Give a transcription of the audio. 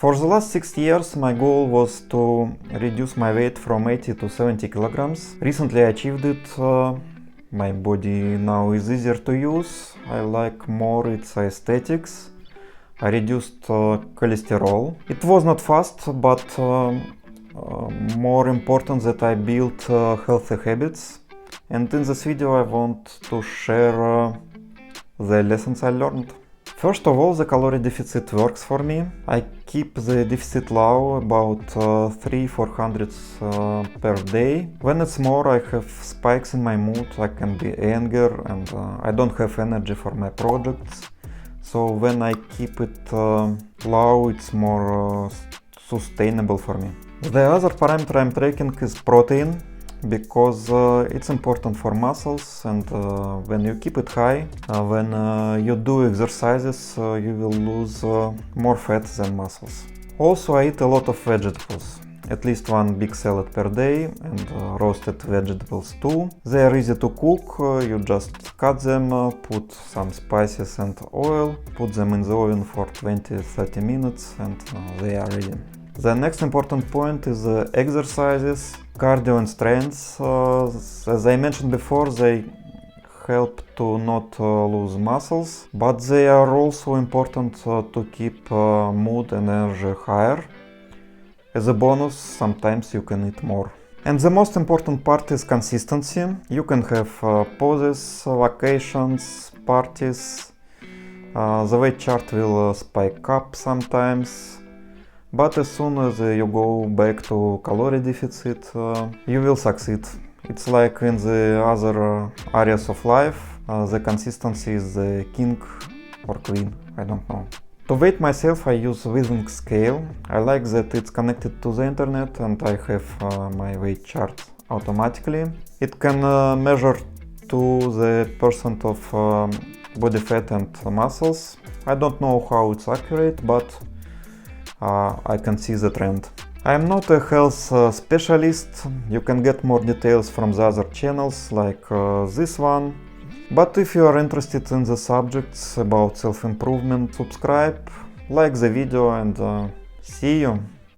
For the last 6 years, my goal was to reduce my weight from 80 to 70 kilograms. Recently I achieved it. My body now is easier to use. I like more its aesthetics. I reduced cholesterol. It was not fast, but more important that I built healthy habits. And in this video I want to share the lessons I learned. First of all, the calorie deficit works for me. I keep the deficit low, about 300-400 per day. When it's more, I have spikes in my mood, I can be angry and I don't have energy for my projects. So when I keep it low, it's more sustainable for me. The other parameter I'm tracking is protein, because it's important for muscles, and when you keep it high, when you do exercises, you will lose more fat than muscles. Also, I eat a lot of vegetables, at least one big salad per day, and roasted vegetables too. They are easy to cook. You just cut them, put some spices and oil, put them in the oven for 20-30 minutes, and they are ready. The next important point is exercises, cardio and strength. As I mentioned before, they help to not lose muscles, but they are also important to keep mood and energy higher. As a bonus, sometimes you can eat more. And the most important part is consistency. You can have pauses, vacations, parties. The weight chart will spike up sometimes. But as soon as you go back to calorie deficit, you will succeed. It's like in the other areas of life, the consistency is the king or queen, I don't know. To weight myself, I use Withings scale. I like that it's connected to the internet and I have my weight chart automatically. It can measure to the percent of body fat and muscles. I don't know how it's accurate, but I can see the trend. I am not a health specialist. You can get more details from the other channels like this one. But if you are interested in the subjects about self-improvement, subscribe, like the video, and see you!